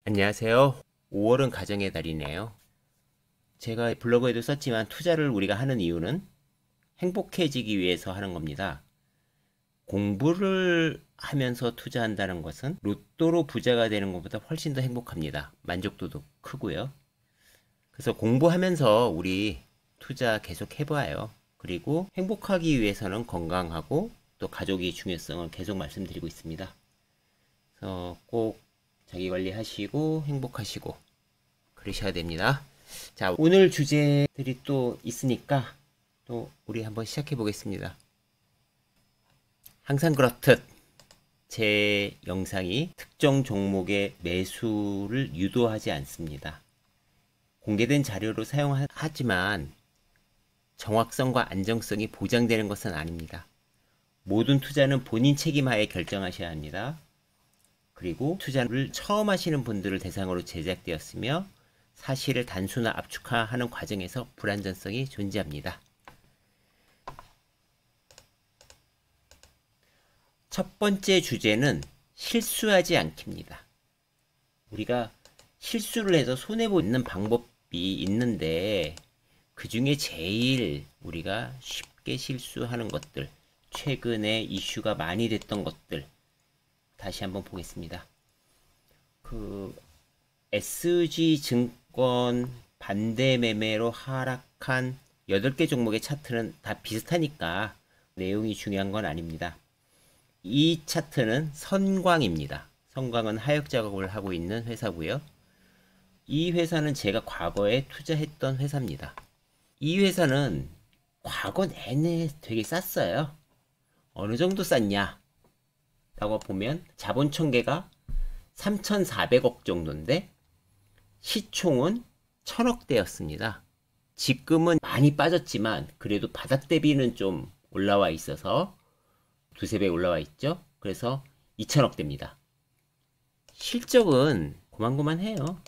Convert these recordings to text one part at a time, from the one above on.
안녕하세요. 5월은 가정의 달이네요. 제가 블로그에도 썼지만 투자를 우리가 하는 이유는 행복해지기 위해서 하는 겁니다. 공부를 하면서 투자한다는 것은 로또로 부자가 되는 것보다 훨씬 더 행복합니다. 만족도도 크고요. 그래서 공부하면서 우리 투자 계속 해봐요. 그리고 행복하기 위해서는 건강하고 또 가족의 중요성을 계속 말씀드리고 있습니다. 그래서 꼭 자기 관리하시고 행복하시고 그러셔야 됩니다. 자, 오늘 주제들이 또 있으니까 또 우리 한번 시작해 보겠습니다. 항상 그렇듯 제 영상이 특정 종목의 매수를 유도하지 않습니다. 공개된 자료로 사용하지만 정확성과 안정성이 보장되는 것은 아닙니다. 모든 투자는 본인 책임하에 결정하셔야 합니다. 그리고 투자를 처음 하시는 분들을 대상으로 제작되었으며 사실을 단순화 압축화하는 과정에서 불안전성이 존재합니다. 첫 번째 주제는 실수하지 않기입니다. 우리가 실수를 해서 손해보는 방법이 있는데 그 중에 제일 우리가 쉽게 실수하는 것들, 최근에 이슈가 많이 됐던 것들 다시 한번 보겠습니다. SG증권 반대 매매로 하락한 8개 종목의 차트는 다 비슷하니까 내용이 중요한 건 아닙니다. 이 차트는 선광입니다. 선광은 하역 작업을 하고 있는 회사고요. 이 회사는 제가 과거에 투자했던 회사입니다. 이 회사는 과거 내내 되게 쌌어요. 어느 정도 쌌냐? 라고 보면 자본 총계가 3,400억 정도인데 시총은 1,000억대였습니다. 지금은 많이 빠졌지만 그래도 바닥 대비는 좀 올라와 있어서 두세 배 올라와 있죠. 그래서 2,000억대입니다. 실적은 고만고만해요.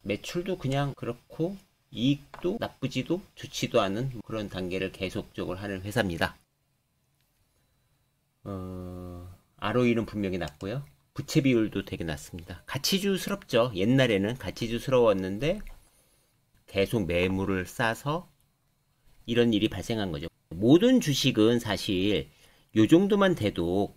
매출도 그냥 그렇고 이익도 나쁘지도 좋지도 않은 그런 단계를 계속적으로 하는 회사입니다. ROE는 분명히 낮고요. 부채 비율도 되게 낮습니다. 가치주스럽죠. 옛날에는 가치주스러웠는데 계속 매물을 싸서 이런 일이 발생한 거죠. 모든 주식은 사실 요 정도만 돼도,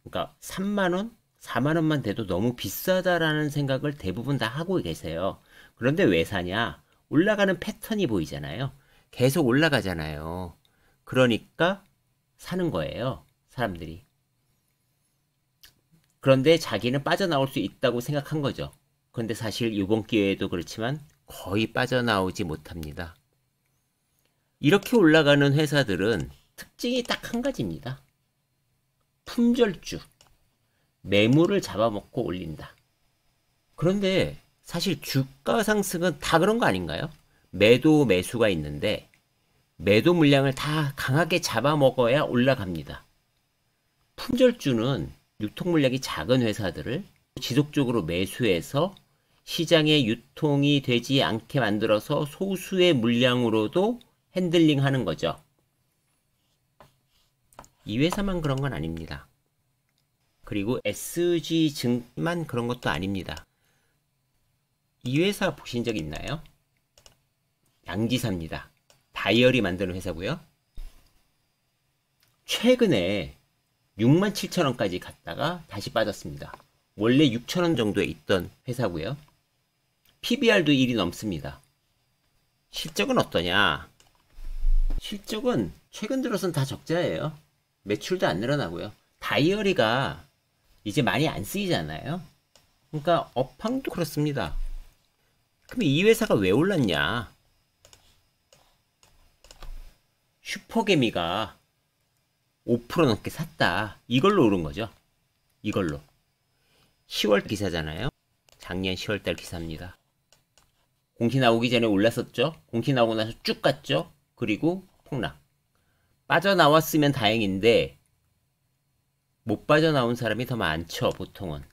그러니까 3만원, 4만원만 돼도 너무 비싸다라는 생각을 대부분 다 하고 계세요. 그런데 왜 사냐? 올라가는 패턴이 보이잖아요. 계속 올라가잖아요. 그러니까 사는 거예요. 사람들이. 그런데 자기는 빠져나올 수 있다고 생각한 거죠. 그런데 사실 이번 기회에도 그렇지만 거의 빠져나오지 못합니다. 이렇게 올라가는 회사들은 특징이 딱 한 가지입니다. 품절주. 매물을 잡아먹고 올린다. 그런데 사실 주가 상승은 다 그런 거 아닌가요? 매도 매수가 있는데 매도 물량을 다 강하게 잡아먹어야 올라갑니다. 품절주는 유통 물량이 작은 회사들을 지속적으로 매수해서 시장에 유통이 되지 않게 만들어서 소수의 물량으로도 핸들링 하는 거죠. 이 회사만 그런 건 아닙니다. 그리고 SG증만 그런 것도 아닙니다. 이 회사 보신 적 있나요? 양지사입니다. 다이어리 만드는 회사고요. 최근에 67,000원까지 갔다가 다시 빠졌습니다. 원래 6,000원 정도에 있던 회사고요. PBR도 1이 넘습니다. 실적은 어떠냐? 실적은 최근 들어선 다 적자예요. 매출도 안 늘어나고요. 다이어리가 이제 많이 안 쓰이잖아요. 그러니까 업황도 그렇습니다. 그럼 이 회사가 왜 올랐냐? 슈퍼개미가 5% 넘게 샀다. 이걸로 오른 거죠. 이걸로. 10월 기사잖아요. 작년 10월달 기사입니다. 공시 나오기 전에 올랐었죠. 공시 나오고 나서 쭉 갔죠. 그리고 폭락. 빠져나왔으면 다행인데 못 빠져나온 사람이 더 많죠. 보통은.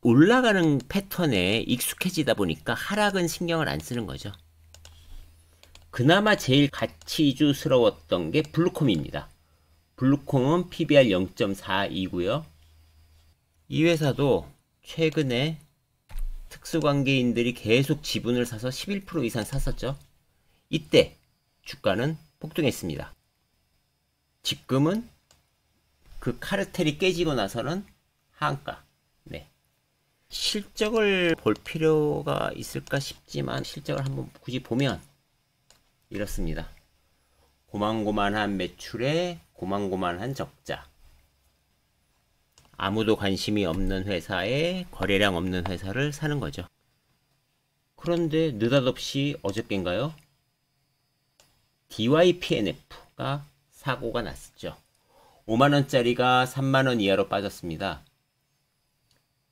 올라가는 패턴에 익숙해지다 보니까 하락은 신경을 안 쓰는 거죠. 그나마 제일 가치주스러웠던 게 블루콤입니다. 블루콤은 PBR 0.42고요. 이 회사도 최근에 특수관계인들이 계속 지분을 사서 11% 이상 샀었죠. 이때 주가는 폭등했습니다. 지금은 그 카르텔이 깨지고 나서는 하한가. 네. 실적을 볼 필요가 있을까 싶지만 실적을 한번 굳이 보면 이렇습니다. 고만고만한 매출에 고만고만한 적자. 아무도 관심이 없는 회사에 거래량 없는 회사를 사는 거죠. 그런데 느닷없이 어저께인가요? DYPNF가 사고가 났었죠. 5만원짜리가 3만원 이하로 빠졌습니다.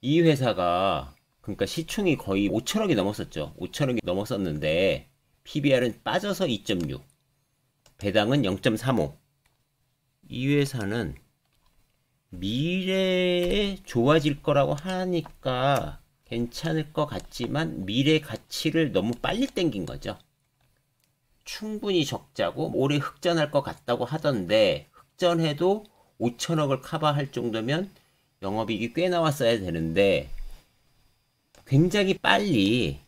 이 회사가 그러니까 시총이 거의 5천억이 넘었었죠. 5천억이 넘었었는데 PBR은 빠져서 2.6, 배당은 0.35. 이 회사는 미래에 좋아질 거라고 하니까 괜찮을 것 같지만 미래 가치를 너무 빨리 땡긴 거죠. 충분히 적자고 올해 흑전할 것 같다고 하던데 흑전해도 5천억을 커버할 정도면 영업이익이 꽤 나왔어야 되는데 굉장히 빨리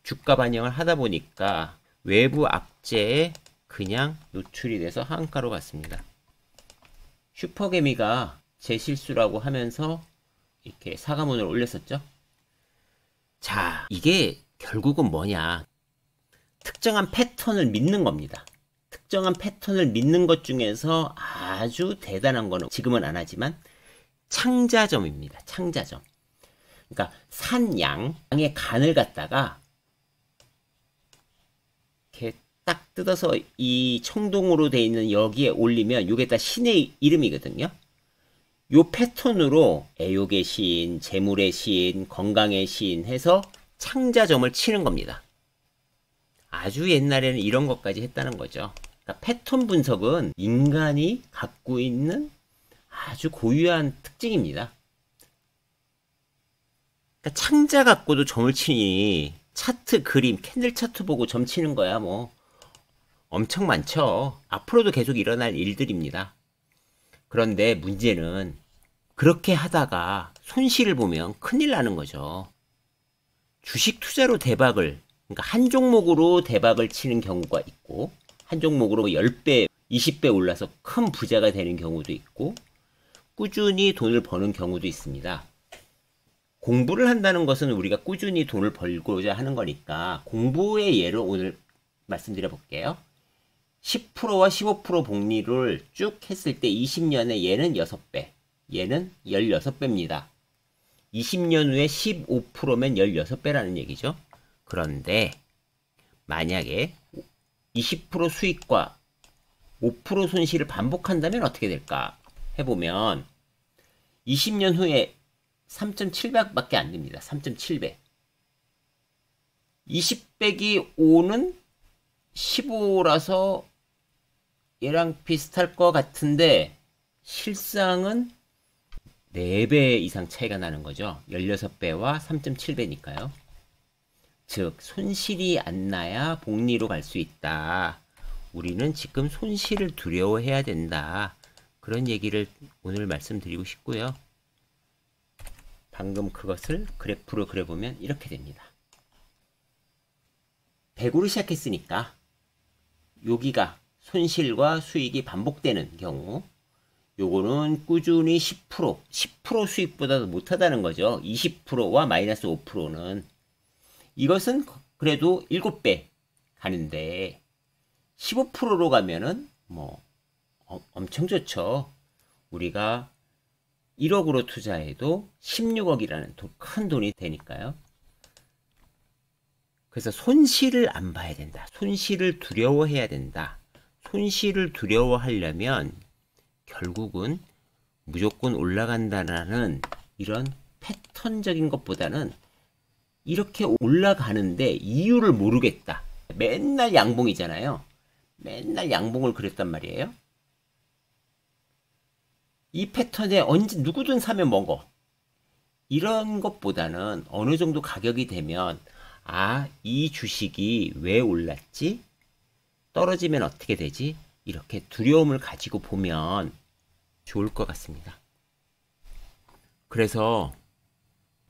주가 반영을 하다 보니까 외부 악재에 그냥 노출이 돼서 하한가로 갔습니다. 슈퍼개미가 제 실수라고 하면서 이렇게 사과문을 올렸었죠. 자, 이게 결국은 뭐냐? 특정한 패턴을 믿는 겁니다. 특정한 패턴을 믿는 것 중에서 아주 대단한 거는 지금은 안 하지만 창자점입니다. 창자점. 그러니까 양의 간을 갖다가 이렇게 딱 뜯어서 이 청동으로 되어 있는 여기에 올리면 이게 다 신의 이름이거든요. 요 패턴으로 애욕의 신, 재물의 신, 건강의 신 해서 창자점을 치는 겁니다. 아주 옛날에는 이런 것까지 했다는 거죠. 그러니까 패턴 분석은 인간이 갖고 있는 아주 고유한 특징입니다. 그러니까 창자 갖고도 점을 치니 차트 그림, 캔들 차트 보고 점 치는 거야 뭐 엄청 많죠. 앞으로도 계속 일어날 일들입니다. 그런데 문제는 그렇게 하다가 손실을 보면 큰일 나는 거죠. 주식 투자로 대박을, 그러니까 한 종목으로 대박을 치는 경우가 있고 한 종목으로 10배, 20배 올라서 큰 부자가 되는 경우도 있고 꾸준히 돈을 버는 경우도 있습니다. 공부를 한다는 것은 우리가 꾸준히 돈을 벌고자 하는 거니까 공부의 예를 오늘 말씀드려 볼게요. 10%와 15% 복리를 쭉 했을 때 20년에 얘는 6배, 얘는 16배입니다. 20년 후에 15%면 16배라는 얘기죠. 그런데 만약에 20% 수익과 5% 손실을 반복한다면 어떻게 될까 해보면 20년 후에 3.7배밖에 안 됩니다. 3.7배. 20배기 5는 15라서 얘랑 비슷할 것 같은데 실상은 4배 이상 차이가 나는 거죠. 16배와 3.7배니까요. 즉 손실이 안 나야 복리로 갈 수 있다. 우리는 지금 손실을 두려워해야 된다. 그런 얘기를 오늘 말씀드리고 싶고요. 방금 그것을 그래프로 그려보면 이렇게 됩니다. 100으로 시작했으니까 여기가 손실과 수익이 반복되는 경우 요거는 꾸준히 10% 수익보다도 못하다는 거죠. 20%와 마이너스 5%는 이것은 그래도 7배 가는데 15%로 가면은 뭐 엄청 좋죠. 우리가 1억으로 투자해도 16억이라는 큰 돈이 되니까요. 그래서 손실을 안 봐야 된다. 손실을 두려워해야 된다. 손실을 두려워하려면 결국은 무조건 올라간다라는 이런 패턴적인 것보다는 이렇게 올라가는데 이유를 모르겠다. 맨날 양봉이잖아요. 맨날 양봉을 그렸단 말이에요. 이 패턴에 언제 누구든 사면 먹어. 이런 것보다는 어느 정도 가격이 되면 이 주식이 왜 올랐지? 떨어지면 어떻게 되지? 이렇게 두려움을 가지고 보면 좋을 것 같습니다. 그래서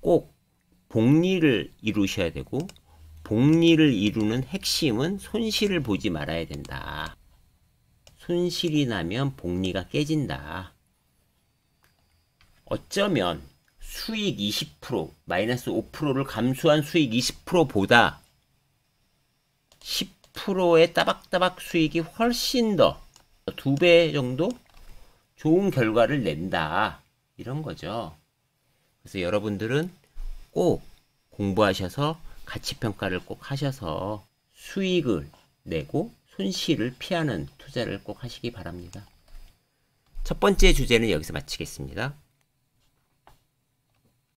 꼭 복리를 이루셔야 되고, 복리를 이루는 핵심은 손실을 보지 말아야 된다. 손실이 나면 복리가 깨진다. 어쩌면 수익 20%, 마이너스 5%를 감수한 수익 20%보다 10%의 따박따박 수익이 훨씬 더 2배 정도 좋은 결과를 낸다. 이런 거죠. 그래서 여러분들은 꼭 공부하셔서 가치평가를 꼭 하셔서 수익을 내고 손실을 피하는 투자를 꼭 하시기 바랍니다. 첫 번째 주제는 여기서 마치겠습니다.